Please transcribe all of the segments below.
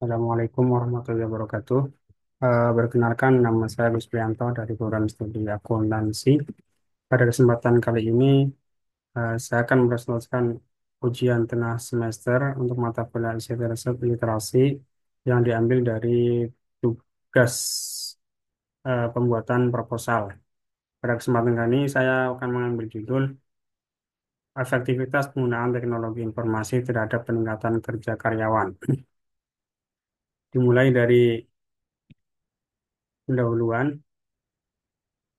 Assalamualaikum warahmatullahi wabarakatuh. Berkenalkan nama saya Gus Prianto dari program studi akuntansi. Pada kesempatan kali ini, saya akan mempresentasikan ujian tengah semester untuk mata kuliah ICT Literasi yang diambil dari tugas pembuatan proposal. Pada kesempatan kali ini, saya akan mengambil judul Efektivitas Penggunaan Teknologi Informasi Terhadap Peningkatan Kerja Karyawan. Dimulai dari pendahuluan,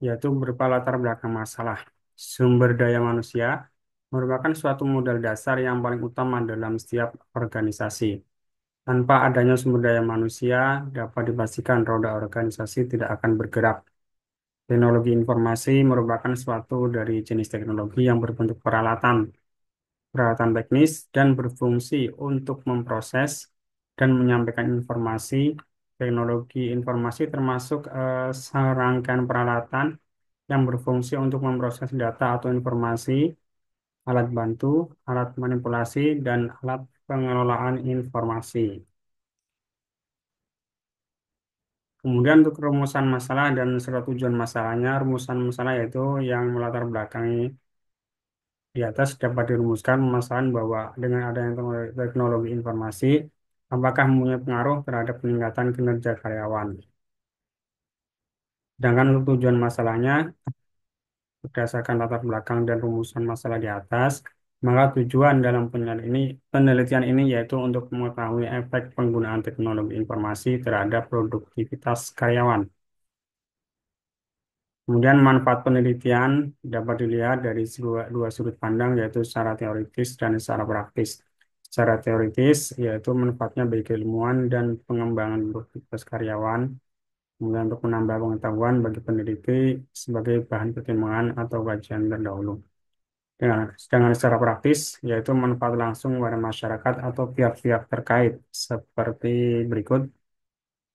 yaitu berupa latar belakang masalah. Sumber daya manusia merupakan suatu modal dasar yang paling utama dalam setiap organisasi. Tanpa adanya sumber daya manusia, dapat dipastikan roda organisasi tidak akan bergerak. Teknologi informasi merupakan suatu dari jenis teknologi yang berbentuk peralatan teknis dan berfungsi untuk memproses dan menyampaikan informasi. Teknologi informasi termasuk serangkaian peralatan yang berfungsi untuk memproses data atau informasi, alat bantu, alat manipulasi, dan alat pengelolaan informasi. Kemudian untuk rumusan masalah dan serta tujuan masalahnya, rumusan masalah yaitu yang melatar belakangi di atas dapat dirumuskan permasalahan bahwa dengan adanya teknologi informasi, apakah mempunyai pengaruh terhadap peningkatan kinerja karyawan. Sedangkan untuk tujuan masalahnya, berdasarkan latar belakang dan rumusan masalah di atas, maka tujuan dalam penelitian ini yaitu untuk mengetahui efek penggunaan teknologi informasi terhadap produktivitas karyawan. Kemudian manfaat penelitian dapat dilihat dari dua sudut pandang, yaitu secara teoritis dan secara praktis. Secara teoritis, yaitu manfaatnya bagi keilmuan dan pengembangan produktivitas karyawan, kemudian untuk menambah pengetahuan bagi peneliti sebagai bahan pertimbangan atau kajian terdahulu. Sedangkan secara praktis, yaitu manfaat langsung kepada masyarakat atau pihak-pihak terkait, seperti berikut.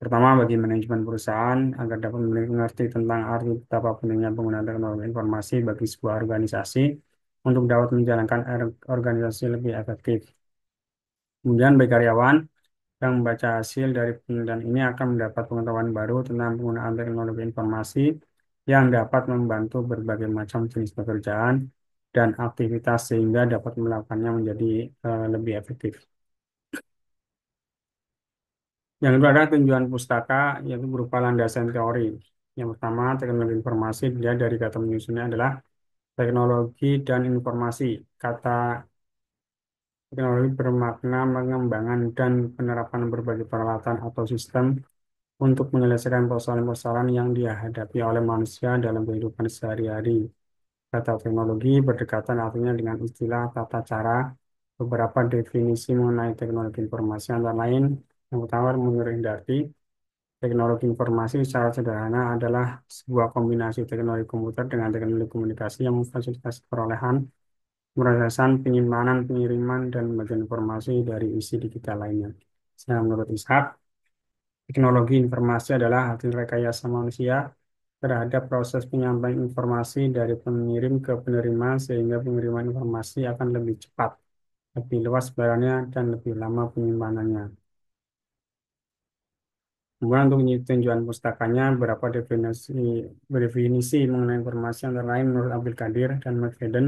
Pertama, bagi manajemen perusahaan agar dapat mengerti tentang arti betapa pentingnya penggunaan teknologi informasi bagi sebuah organisasi untuk dapat menjalankan organisasi lebih efektif. Kemudian bagi karyawan yang membaca hasil dari penelitian ini akan mendapat pengetahuan baru tentang penggunaan teknologi informasi yang dapat membantu berbagai macam jenis pekerjaan dan aktivitas sehingga dapat melakukannya menjadi lebih efektif. Yang kedua adalah tinjauan pustaka, yaitu berupa landasan teori. Yang pertama, teknologi informasi dilihat dari kata penyusunnya adalah teknologi dan informasi. Kata teknologi bermakna pengembangan dan penerapan berbagai peralatan atau sistem untuk menyelesaikan persoalan-persoalan yang dihadapi oleh manusia dalam kehidupan sehari-hari. Kata teknologi berdekatan artinya dengan istilah tata cara. Beberapa definisi mengenai teknologi informasi antara lain, yang pertama menurut Hindarti, teknologi informasi secara sederhana adalah sebuah kombinasi teknologi komputer dengan teknologi komunikasi yang memfasilitasi perolehan, pemrosesan, penyimpanan, pengiriman, dan bagian informasi dari isi digital lainnya. Sedangkan menurut Ishak, teknologi informasi adalah hasil rekayasa manusia terhadap proses penyampaian informasi dari pengirim ke penerima sehingga pengiriman informasi akan lebih cepat, lebih luas sebarannya, dan lebih lama penyimpanannya. Kemudian untuk tinjauan pustakanya, beberapa definisi mengenai informasi antara lain menurut Abdul Qadir dan McFadden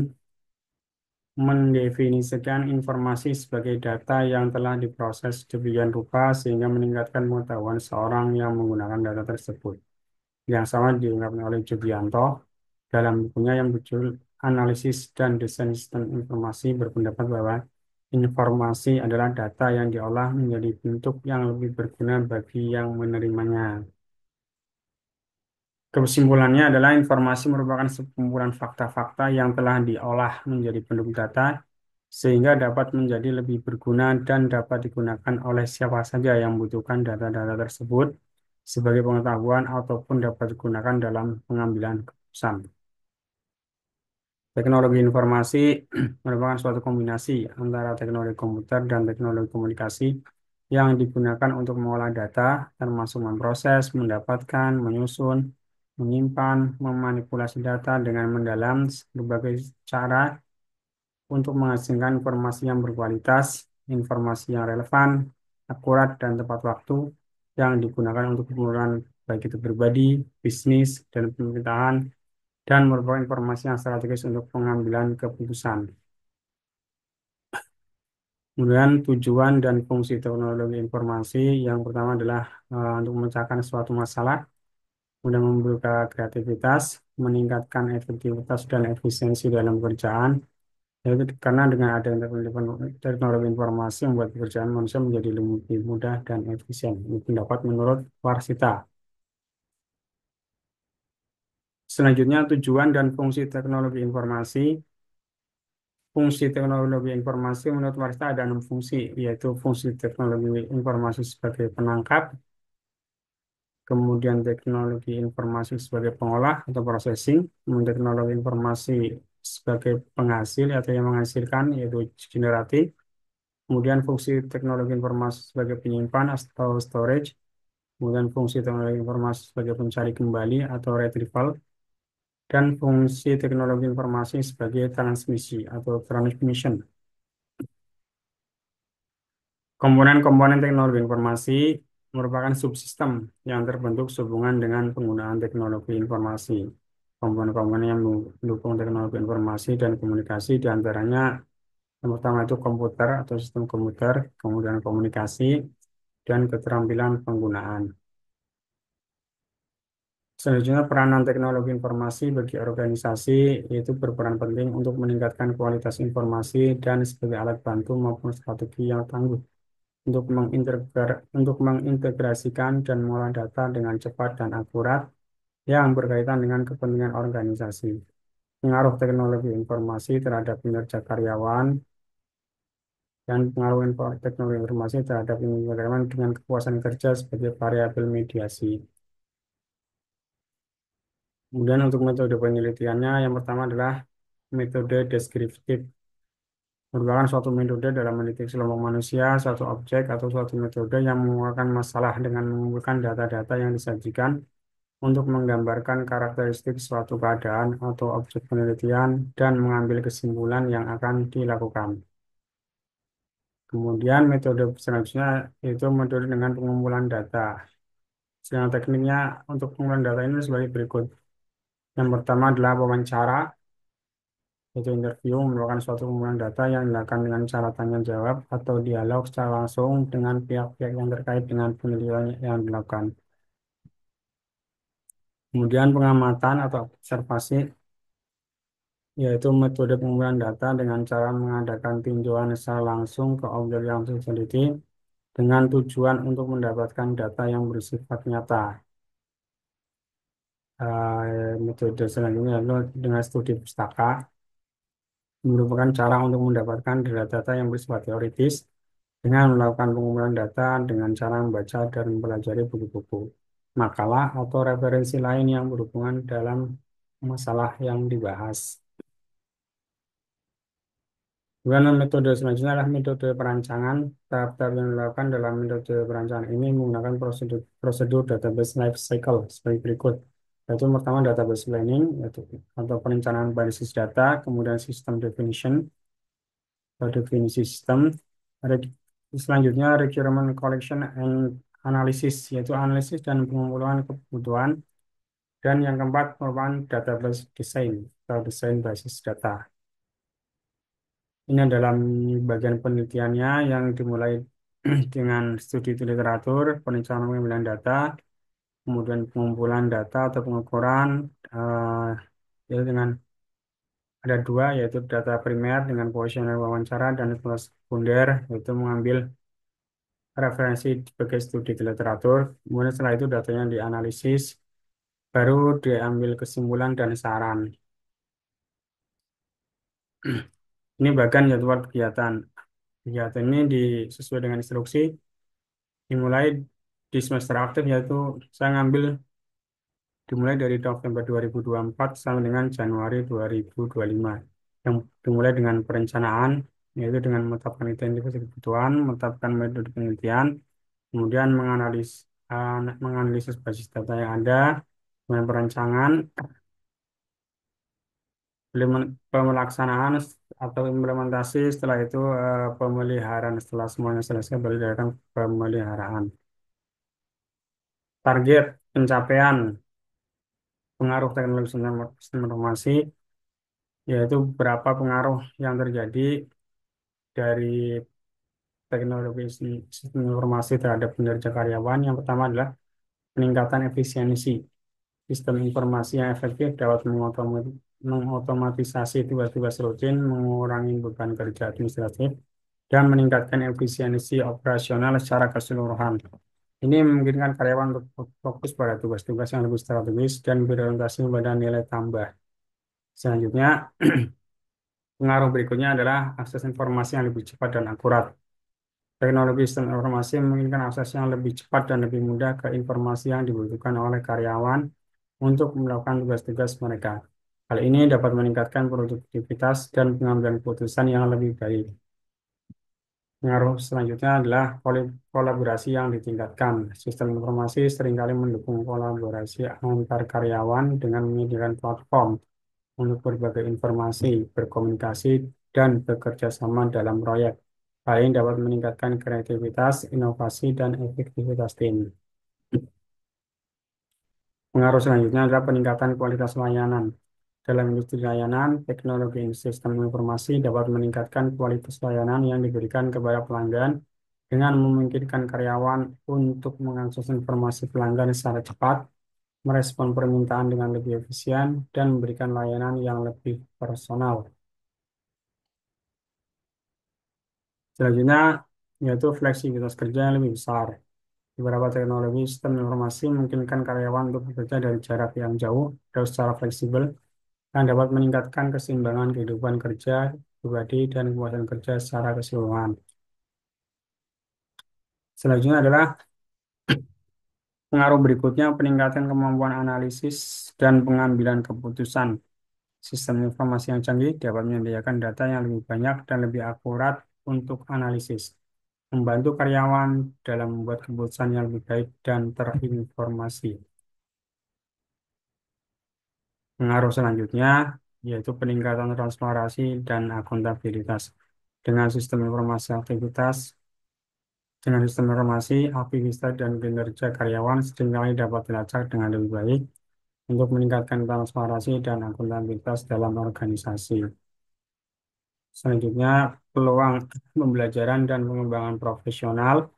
mendefinisikan informasi sebagai data yang telah diproses demikian rupa sehingga meningkatkan pengetahuan seorang yang menggunakan data tersebut. Yang sama diungkapkan oleh Judianto dalam bukunya yang berjudul Analisis dan Desain Sistem Informasi berpendapat bahwa informasi adalah data yang diolah menjadi bentuk yang lebih berguna bagi yang menerimanya. Kesimpulannya adalah informasi merupakan sekumpulan fakta-fakta yang telah diolah menjadi bentuk data sehingga dapat menjadi lebih berguna dan dapat digunakan oleh siapa saja yang membutuhkan data-data tersebut sebagai pengetahuan ataupun dapat digunakan dalam pengambilan keputusan. Teknologi informasi merupakan suatu kombinasi antara teknologi komputer dan teknologi komunikasi yang digunakan untuk mengolah data, termasuk memproses, mendapatkan, menyusun, menyimpan, memanipulasi data dengan mendalam berbagai cara untuk menghasilkan informasi yang berkualitas, informasi yang relevan, akurat, dan tepat waktu yang digunakan untuk keperluan baik itu pribadi, bisnis, dan pemerintahan, dan merupakan informasi yang strategis untuk pengambilan keputusan. Kemudian tujuan dan fungsi teknologi informasi yang pertama adalah untuk memecahkan suatu masalah, kemudian membuka kreativitas, meningkatkan efektivitas dan efisiensi dalam pekerjaan, yaitu karena dengan adanya teknologi informasi membuat pekerjaan manusia menjadi lebih mudah dan efisien. Ini pendapat menurut Warsita. Selanjutnya, tujuan dan fungsi teknologi informasi. Fungsi teknologi informasi menurut Warsita ada 6 fungsi, yaitu fungsi teknologi informasi sebagai penangkap, kemudian teknologi informasi sebagai pengolah atau processing, kemudian teknologi informasi sebagai penghasil atau yang menghasilkan, yaitu generatif, kemudian fungsi teknologi informasi sebagai penyimpan atau storage, kemudian fungsi teknologi informasi sebagai pencari kembali atau retrieval, dan fungsi teknologi informasi sebagai transmisi atau transmission. Komponen-komponen teknologi informasi merupakan subsistem yang terbentuk sehubungan dengan penggunaan teknologi informasi. Komponen-komponen yang mendukung teknologi informasi dan komunikasi diantaranya yang pertama itu komputer atau sistem komputer, kemudian komunikasi, dan keterampilan penggunaan. Selanjutnya, peranan teknologi informasi bagi organisasi itu berperan penting untuk meningkatkan kualitas informasi dan sebagai alat bantu maupun strategi yang tangguh untuk mengintegrasikan dan mengolah data dengan cepat dan akurat yang berkaitan dengan kepentingan organisasi. Pengaruh teknologi informasi terhadap kinerja karyawan dan pengaruh teknologi informasi terhadap kinerja karyawan dengan kepuasan kerja sebagai variabel mediasi. Kemudian untuk metode penelitiannya, yang pertama adalah metode deskriptif. Merupakan suatu metode dalam meneliti kelompok manusia, suatu objek, atau suatu metode yang mengumpulkan masalah dengan mengumpulkan data-data yang disajikan untuk menggambarkan karakteristik suatu keadaan atau objek penelitian dan mengambil kesimpulan yang akan dilakukan. Kemudian metode selanjutnya yaitu metode dengan pengumpulan data. Secara tekniknya untuk pengumpulan data ini sebagai berikut. Yang pertama adalah wawancara, yaitu interview merupakan suatu pengumpulan data yang dilakukan dengan cara tanya jawab atau dialog secara langsung dengan pihak-pihak yang terkait dengan penelitian yang dilakukan. Kemudian pengamatan atau observasi, yaitu metode pengumpulan data dengan cara mengadakan tinjauan secara langsung ke objek yang diteliti dengan tujuan untuk mendapatkan data yang bersifat nyata. Metode selanjutnya adalah dengan studi pustaka, merupakan cara untuk mendapatkan data-data yang bersifat teoritis dengan melakukan pengumpulan data dengan cara membaca dan mempelajari buku-buku, makalah, atau referensi lain yang berhubungan dalam masalah yang dibahas. Kemudian metode selanjutnya adalah metode perancangan. Tahap-tahap yang dilakukan dalam metode perancangan ini menggunakan prosedur database life cycle sebagai berikut. Yaitu pertama database planning yaitu, atau perencanaan basis data, kemudian system definition atau definisi sistem. Selanjutnya requirement collection and analysis yaitu analisis dan pengumpulan kebutuhan. Dan yang keempat merupakan database design atau desain basis data. Ini dalam bagian penelitiannya yang dimulai dengan studi literatur, perencanaan pengambilan data, kemudian pengumpulan data atau pengukuran, eh, yaitu dengan ada dua, yaitu data primer dengan kuesioner wawancara dan data sekunder, yaitu mengambil referensi sebagai studi literatur. Kemudian setelah itu datanya dianalisis, baru diambil kesimpulan dan saran. Ini bagian jadwal kegiatan. Kegiatan ini sesuai dengan instruksi dimulai di semester aktif yaitu saya ngambil dimulai dari November 2024 sampai dengan Januari 2025 yang dimulai dengan perencanaan yaitu dengan menetapkan identifikasi kebutuhan, menetapkan metode penelitian, kemudian menganalisis basis data yang ada, kemudian perancangan, Pemelaksanaan atau implementasi, setelah itu pemeliharaan. Setelah semuanya selesai, baru dilakukan pemeliharaan. Target pencapaian pengaruh teknologi sistem informasi, yaitu berapa pengaruh yang terjadi dari teknologi sistem informasi terhadap kinerja karyawan. Yang pertama adalah peningkatan efisiensi. Sistem informasi yang efektif dapat mengotomatisasi tugas-tugas rutin, mengurangi beban kerja administratif, dan meningkatkan efisiensi operasional secara keseluruhan. Ini memungkinkan karyawan untuk fokus pada tugas-tugas yang lebih strategis dan berorientasi pada nilai tambah. Selanjutnya, pengaruh berikutnya adalah akses informasi yang lebih cepat dan akurat. Teknologi sistem informasi memungkinkan akses yang lebih cepat dan lebih mudah ke informasi yang dibutuhkan oleh karyawan untuk melakukan tugas-tugas mereka. Hal ini dapat meningkatkan produktivitas dan pengambilan keputusan yang lebih baik. Pengaruh selanjutnya adalah kolaborasi yang ditingkatkan. Sistem informasi seringkali mendukung kolaborasi antar karyawan dengan menyediakan platform untuk berbagai informasi, berkomunikasi, dan bekerja sama dalam proyek. Hal ini dapat meningkatkan kreativitas, inovasi, dan efektivitas tim. Pengaruh selanjutnya adalah peningkatan kualitas layanan. Dalam industri layanan, teknologi sistem informasi dapat meningkatkan kualitas layanan yang diberikan kepada pelanggan dengan memungkinkan karyawan untuk mengakses informasi pelanggan secara cepat, merespon permintaan dengan lebih efisien, dan memberikan layanan yang lebih personal. Selanjutnya, yaitu fleksibilitas kerja yang lebih besar. Beberapa teknologi sistem informasi memungkinkan karyawan untuk bekerja dari jarak yang jauh atau secara fleksibel yang dapat meningkatkan keseimbangan kehidupan kerja pribadi dan kepuasan kerja secara keseluruhan. Selanjutnya adalah pengaruh berikutnya peningkatan kemampuan analisis dan pengambilan keputusan. Sistem informasi yang canggih dapat menyediakan data yang lebih banyak dan lebih akurat untuk analisis, membantu karyawan dalam membuat keputusan yang lebih baik dan terinformasi. Pengaruh selanjutnya yaitu peningkatan transparansi dan akuntabilitas. Dengan sistem informasi aktivitas, dengan sistem informasi, aktivitas dan kinerja karyawan seringkali dapat dilacak dengan lebih baik untuk meningkatkan transparansi dan akuntabilitas dalam organisasi. Selanjutnya, peluang pembelajaran dan pengembangan profesional.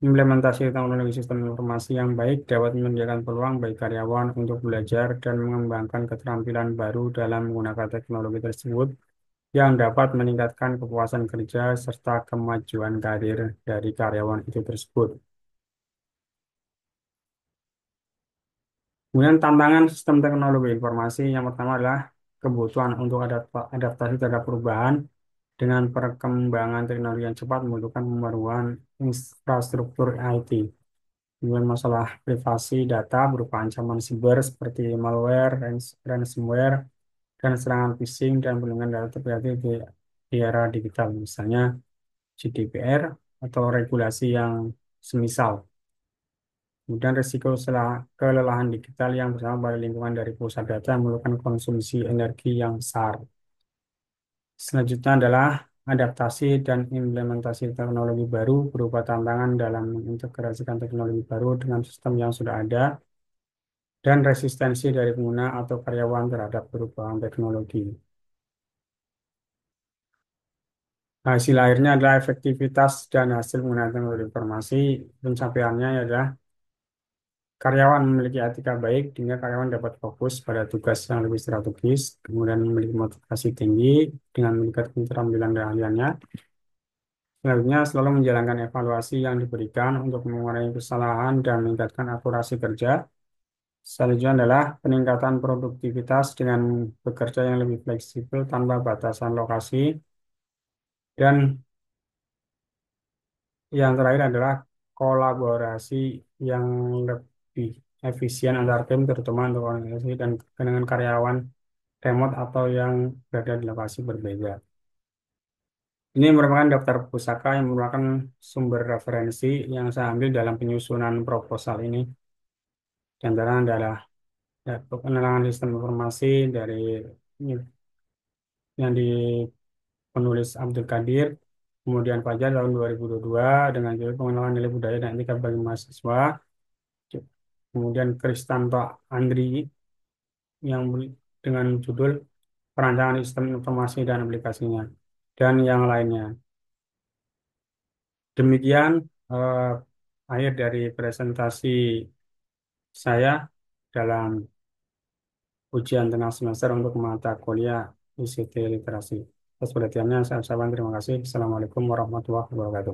Implementasi teknologi sistem informasi yang baik dapat menyediakan peluang bagi karyawan untuk belajar dan mengembangkan keterampilan baru dalam menggunakan teknologi tersebut yang dapat meningkatkan kepuasan kerja serta kemajuan karir dari karyawan itu tersebut. Kemudian tantangan sistem teknologi informasi yang pertama adalah kebutuhan untuk adaptasi terhadap perubahan dengan perkembangan teknologi yang cepat membutuhkan pembaruan infrastruktur IT. Kemudian masalah privasi data berupa ancaman siber seperti malware, ransomware, dan serangan phishing dan perlindungan data terjadi di era digital, misalnya GDPR atau regulasi yang semisal. Kemudian risiko kelelahan digital yang bersama pada lingkungan dari pusat data yang memerlukan konsumsi energi yang besar. Selanjutnya adalah adaptasi dan implementasi teknologi baru berupa tantangan dalam mengintegrasikan teknologi baru dengan sistem yang sudah ada dan resistensi dari pengguna atau karyawan terhadap perubahan teknologi. Hasil akhirnya adalah efektivitas dan hasil menggunakan teknologi informasi. Pencapaiannya adalah karyawan memiliki etika baik, sehingga karyawan dapat fokus pada tugas yang lebih strategis, kemudian memiliki motivasi tinggi dengan meningkatkan keterampilan dan keahliannya. Selanjutnya, selalu menjalankan evaluasi yang diberikan untuk mengurangi kesalahan dan meningkatkan akurasi kerja. Selanjutnya adalah peningkatan produktivitas dengan bekerja yang lebih fleksibel tanpa batasan lokasi. Dan yang terakhir adalah kolaborasi yang lebih efisien antar tim, terutama untuk organisasi dan dengan karyawan remote atau yang berada di lokasi berbeda. Ini merupakan daftar pusaka yang merupakan sumber referensi yang saya ambil dalam penyusunan proposal ini. Di antara adalah ya, penerangan sistem informasi dari yang di penulis Abdul Qadir, kemudian Fajar tahun 2022 dengan judul Pengenalan Nilai Budaya dan Etika bagi Mahasiswa, kemudian Kristanto Andri yang dengan judul Perancangan Sistem Informasi dan Aplikasinya, dan yang lainnya. Demikian eh, akhir dari presentasi saya dalam ujian tengah semester untuk mata kuliah ICT Literasi. Atas perhatiannya, saya ucapkan terima kasih. Assalamualaikum warahmatullahi wabarakatuh.